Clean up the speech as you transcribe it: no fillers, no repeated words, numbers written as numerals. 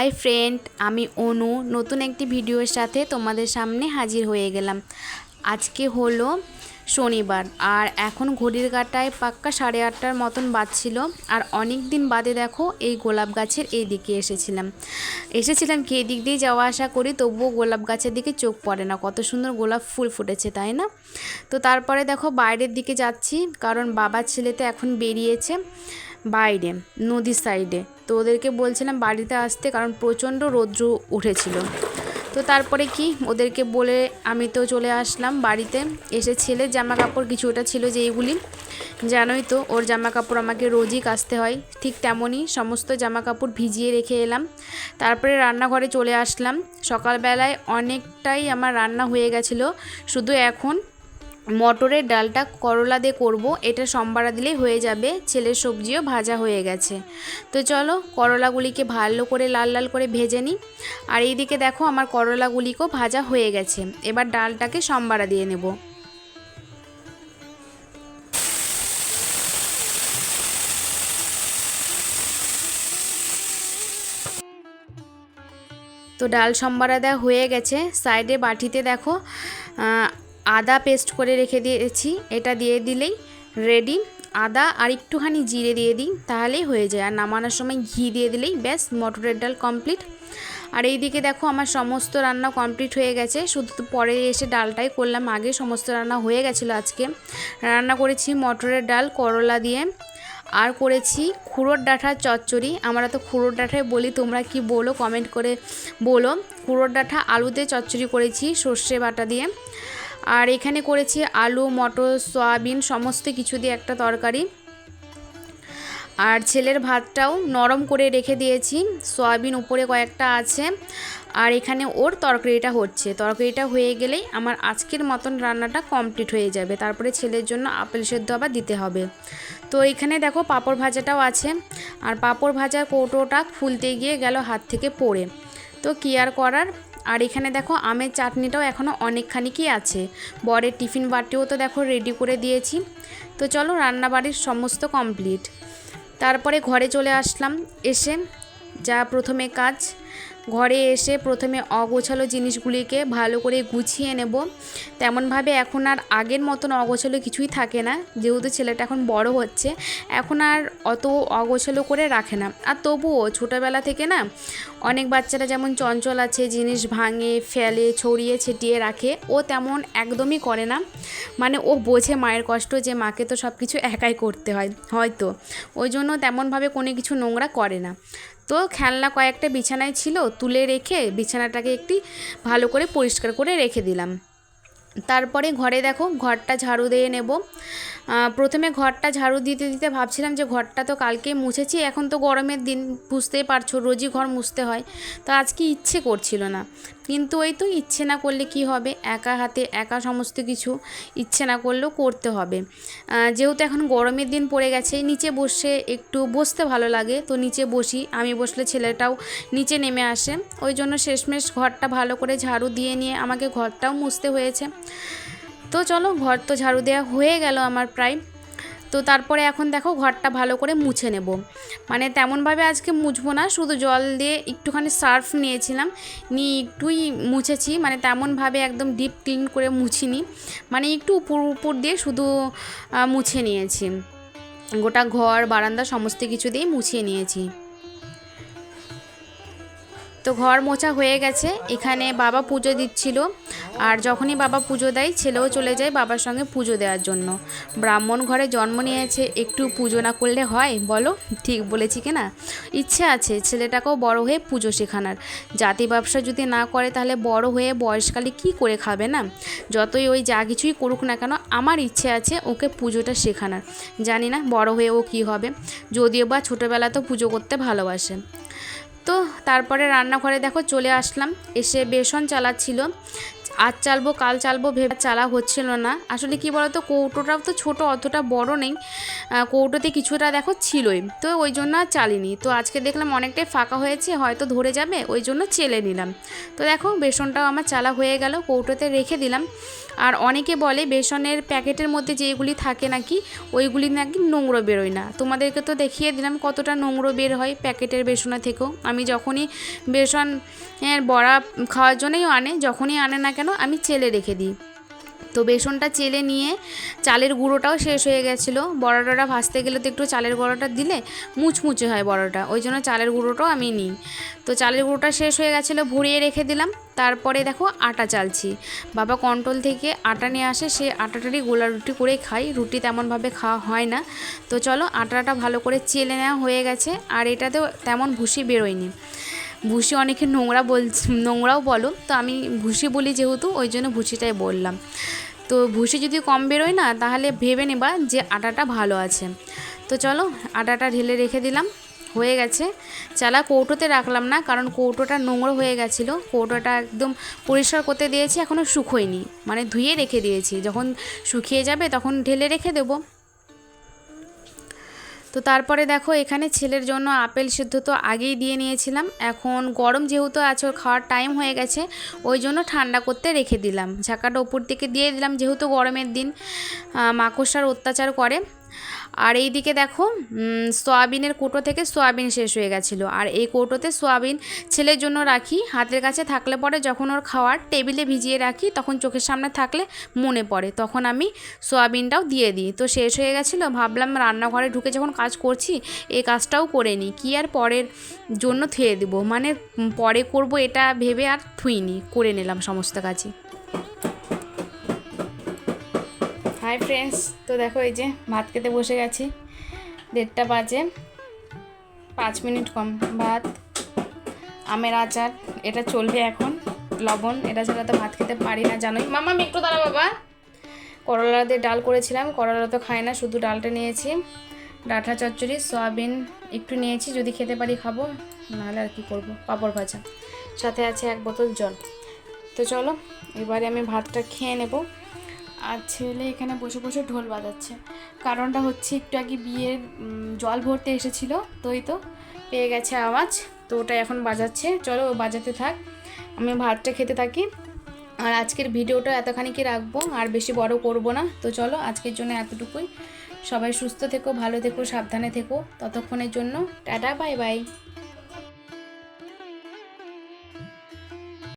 Hi friend, আমি অনু নতুন একটি ভিডিওর সাথে তোমাদের সামনে হাজির হয়ে গেলাম। আজকে হলো শনিবার আর এখন ঘড়ির কাঁটায় পাক্কা 8:30টার মতন বাজছিল। আর অনেক দিন বাদে দেখো এই গোলাপ গাছের এই দিকে এসেছিলাম কি এই দিক দিয়ে যাওয়া আসা করি, তবুও গোলাপ গাছের দিকে চোখ পড়ে না, কত সুন্দর গোলাপ ফুল ফুটেছে তাই না। তো তারপরে দেখো বাইরের দিকে যাচ্ছি, কারণ বাবার ছেলেতে এখন বেরিয়েছে বাইরে নদীর সাইডে। তো ওদেরকে বলছিলাম বাড়িতে আসতে, কারণ প্রচণ্ড রৌদ্র উঠেছিল। তো তারপরে কি ওদেরকে বলে আমি তো চলে আসলাম বাড়িতে। এসে ছেলের জামা কাপড় কিছুটা ছিল, যেইগুলি জানোই তো ওর জামা কাপড় আমাকে রোজই কাচতে হয়, ঠিক তেমনই সমস্ত জামা কাপড় ভিজিয়ে রেখে এলাম। তারপরে রান্নাঘরে চলে আসলাম। সকালবেলায় অনেকটাই আমার রান্না হয়ে গেছিলো, শুধু এখন মটরের ডালটা করলা দিয়ে করব, এটা সম্বারা দিলেই হয়ে যাবে। ছেলের সবজিও ভাজা হয়ে গেছে। তো চলো করলাগুলিকে ভালো করে লাল লাল করে ভেজে নিই। আর এইদিকে দেখো আমার করলাগুলিকেও ভাজা হয়ে গেছে, এবার ডালটাকে সম্বারা দিয়ে নেব। তো ডাল সম্বারা দেওয়া হয়ে গেছে। সাইডে বাটিতে দেখো আদা পেস্ট করে রেখে দিয়েছি, এটা দিয়ে দিলেই রেডি। আদা আর একটুখানি জিরে দিয়ে দিই, তাহলেই হয়ে যায়। আর নামানোর সময় ঘি দিয়ে দিলেই ব্যাস মটরের ডাল কমপ্লিট। আর এইদিকে দেখো আমার সমস্ত রান্না কমপ্লিট হয়ে গেছে, শুধু তো পরে এসে ডালটাই করলাম, আগে সমস্ত রান্না হয়ে গেছিলো। আজকে রান্না করেছি মটরের ডাল করলা দিয়ে, আর করেছি খুড়োর ডাঁটার চচ্চড়ি। আমরা তো খুড়োর ডাঁটাই বলি, তোমরা কি বলো কমেন্ট করে বলো। খুড়োর ডাঁটা আলুতে চচ্চড়ি করেছি সর্ষে বাটা দিয়ে। আর এখানে করেছি আলু মটর সয়াবিন সমস্ত কিছু দিয়ে একটা তরকারি। আর ছেলের ভাতটাও নরম করে রেখে দিয়েছি, সয়াবিন উপরে কয়েকটা আছে। আর এখানে ওর তরকারিটা হচ্ছে, তরকারিটা হয়ে গেলেই আমার আজকের মতন রান্নাটা কমপ্লিট হয়ে যাবে। তারপরে ছেলের জন্য আপেল সেদ্ধ আবার দিতে হবে। তো এখানে দেখো পাঁপড় ভাজাটাও আছে, আর পাঁপড় ভাজার কৌটোটা খুলতে গিয়ে গেল হাত থেকে পড়ে, তো কি আর করার। আর এখানে দেখো আমের চাটনিটাও এখনও অনেকখানি কি আছে। বরের টিফিন বাটিও তো দেখো রেডি করে দিয়েছি। তো চলো রান্নাবাড়ির সমস্ত কমপ্লিট। তারপরে ঘরে চলে আসলাম। এসে যা প্রথমে কাজ, ঘরে এসে প্রথমে অগোছালো জিনিসগুলিকে ভালো করে গুছিয়ে নেব। তেমনভাবে এখন আর আগের মতন অগোছালো কিছুই থাকে না, যেহেতু ছেলেটা এখন বড় হচ্ছে, এখন আর অত অগোছালো করে রাখে না। আর তবুও ছোটোবেলা থেকে না অনেক বাচ্চারা যেমন চঞ্চল আছে, জিনিস ভাঙে ফেলে ছড়িয়ে ছিটিয়ে রাখে, ও তেমন একদমই করে না। মানে ও বোঝে মায়ের কষ্ট, যে মাকে তো সব কিছু একাই করতে হয় হয়তো, ওই জন্য তেমনভাবে কোনো কিছু নোংরা করে না। তো খেলনা কয়েকটা বিছানায় ছিল, তুলে রেখে বিছানাটাকে একটি ভালো করে পরিষ্কার করে রেখে দিলাম। তারপরে ঘরে দেখো ঘরটা ঝাড়ু দিয়ে নেব। প্রথমে ঘরটা ঝাড়ু দিতে দিতে ভাবছিলাম যে ঘরটা তো কালকে মুছেছি, এখন তো গরমের দিন বুঝতেই পারছো রোজই ঘর মুছতে হয়, তো আজকে ইচ্ছে করছিল না। কিন্তু ওই তো ইচ্ছে না করলে কি হবে, একা হাতে একা সমস্ত কিছু ইচ্ছে না করলেও করতে হবে। যেহেতু এখন গরমের দিন পড়ে গেছে, নিচে বসে একটু বসতে ভালো লাগে, তো নিচে বসি, আমি বসলে ছেলেটাও নিচে নেমে আসে, ওই জন্য শেষমেশ ঘরটা ভালো করে ঝাড়ু দিয়ে নিয়ে আমাকে ঘরটাও মুছতে হয়েছে। তো চলো ঘর তো ঝাড়ু দেওয়া হয়ে গেল আমার প্রায়। তো তারপরে এখন দেখো ঘরটা ভালো করে মুছে নেব। মানে তেমনভাবে আজকে মুছবো না, শুধু জল দিয়ে একটুখানি সার্ফ নিয়েছিলাম, নিয়ে একটুই মুছেছি, মানে তেমনভাবে একদম ডিপ ক্লিন করে মুছিনি, মানে একটু উপর উপর দিয়ে শুধু মুছে নিয়েছি। গোটা ঘর বারান্দা সমস্ত কিছু দিয়ে মুছিয়ে নিয়েছি। তো ঘর মোছা হয়ে গেছে। এখানে বাবা পুজো দিচ্ছিল, আর যখনই বাবা পুজো দেয় ছেলেও চলে যায় বাবার সঙ্গে পুজো দেওয়ার জন্য। ব্রাহ্মণ ঘরে জন্ম নিয়েছে, একটু পুজো না করলে হয় বলো? ঠিক বলেছি কি না? ইচ্ছে আছে ছেলেটাকেও বড় হয়ে পুজো শেখানোর। জাতি ব্যবসা যদি না করে তাহলে বড় হয়ে বয়সকালে কি করে খাবে না? যতই ওই যা কিছুই করুক না কেন, আমার ইচ্ছে আছে ওকে পুজোটা শেখানোর। জানি না বড় হয়ে ও কী হবে, যদিও বা ছোটোবেলাতেও পুজো করতে ভালোবাসে। তো তারপরে রান্নাঘরে দেখো চলে আসলাম, এসে বেসন চালাচ্ছিল। আজ চালবো কাল চালবো ভেবে চালা হচ্ছিল না। আসলে কি বলতো, কৌটোটাও তো ছোট, অতটা বড় নেই, কৌটোতে কিছুটা দেখো ছিলই, তো ওই জন্য আর চালিনি। তো আজকে দেখলাম অনেকটাই ফাঁকা হয়েছে, হয়তো ধরে যাবে, ওই জন্য চেলে নিলাম। তো দেখো বেসনটাও আমার চালা হয়ে গেল, কৌটোতে রেখে দিলাম। আর অনেকে বলে বেসনের প্যাকেটের মধ্যে যেগুলি থাকে নাকি ওইগুলি নাকি নোংরা বেরোয় না। তোমাদেরকে তো দেখিয়ে দিলাম কতটা নোংরা বের হয় প্যাকেটের বেসনের থেকেও। আমি যখনই বেসন বড়া খাওয়ার জন্যই আনে, যখনই আনে না কেন আমি চেলে রেখে দিই। তো বেসনটা চেলে নিয়ে চালের গুঁড়োটাও শেষ হয়ে গেছিলো। বড়াটা ভাজতে গেলে তো একটু চালের গুঁড়োটা দিলে মুচমুচে হয় বড়াটা, ওই জন্য চালের গুঁড়োটাও আমি নিই। তো চালের গুঁড়োটা শেষ হয়ে গেছিলো, ভরিয়ে রেখে দিলাম। তারপরে দেখো আটা চালছি। বাবা কন্ট্রোল থেকে আটা নিয়ে আসে, সে আটাটারই গোলা রুটি করে খাই, রুটি তেমনভাবে খাওয়া হয় না। তো চলো আটাটা ভালো করে চেলে নেওয়া হয়ে গেছে। আর এটাতেও তেমন ভুসি বেরোয়নি। ভুসি অনেকে নোংরাও বলো, তো আমি ভুসি বলি যেহেতু, ওই জন্য ভুসিটাই বললাম। তো ভুসি যদি কম বেরোয় না, তাহলে ভেবে নেবা যে আটাটা ভালো আছে। তো চলো আটাটা ঢেলে রেখে দিলাম, হয়ে গেছে। চালা কৌটোতে রাখলাম না, কারণ কৌটোটা নোংরা হয়ে গেছিলো। কৌটোটা একদম পরিষ্কার করতে দিয়েছি, এখনও শুকোয়নি, মানে ধুয়ে রেখে দিয়েছি, যখন শুকিয়ে যাবে তখন ঢেলে রেখে দেবো। তো তারপরে দেখো এখানে ছেলের জন্য আপেল সিদ্ধ তো আগেই দিয়ে নিয়েছিলাম, এখন গরম যেহেতু আছে, ওর খাওয়ার টাইম হয়ে গেছে, ওই জন্য ঠান্ডা করতে রেখে দিলাম। ঝাঁকাটা উপর থেকে দিয়ে দিলাম, যেহেতু গরমের দিন মাকড়সার অত্যাচার করে। আর এই দিকে দেখো সয়াবিনের কৌটো থেকে সয়াবিন শেষ হয়ে গেছিলো, আর এই কৌটোতে সয়াবিন ছেলের জন্য রাখি, হাতের কাছে থাকলে পরে যখন ওর খাওয়ার টেবিলে ভিজিয়ে রাখি, তখন চোখের সামনে থাকলে মনে পড়ে, তখন আমি সয়াবিনটাও দিয়ে দিই। তো শেষ হয়ে গেছিলো, ভাবলাম রান্নাঘরে ঢুকে যখন কাজ করছি এই কাজটাও করে নিই, কি আর পরের জন্য থুয়ে দেবো, মানে পরে করব এটা ভেবে আর থুইনি, করে নিলাম সমস্ত কাজই। হাই ফ্রেন্ডস, তো দেখো এই যে ভাত খেতে বসে গেছি, 1:30 বাজে, 5 মিনিট কম ভাত, আমের আচার, এটা চলবে এখন, লবণ, এটা ছাড়া তো ভাত খেতে পারি না জানোই। মামা একটু দাঁড়া বাবা। করলা দিয়ে ডাল করেছিলাম, করলা তো খায় না, শুধু ডালটা নিয়েছি। ডাঁটা চচ্চড়ি, সয়াবিন একটু নিয়েছি, যদি খেতে পারি খাবো, নাহলে আর কি করবো, পাঁপড় ভাজা, সাথে আছে 1 বোতল জল। তো চলো এবারে আমি ভাতটা খেয়ে নেব। আর ছেলে এখানে বসে বসে ঢোল বাজাচ্ছে, কারণটা হচ্ছে একটু আগে বিয়ের জল ভরতে এসেছিলো, তো এই তো পেয়ে গেছে আওয়াজ, তো ওটা এখন বাজাচ্ছে। চলো ও বাজাতে থাক, আমি ভাতটা খেতে থাকি। আর আজকের ভিডিওটা এতখানি রাখবো, আর বেশি বড় করব না। তো চলো আজকের জন্য এতটুকুই। সবাই সুস্থ থেকো, ভালো থেকো, সাবধানে থেকো, ততক্ষণের জন্য টাটা, বাই বাই।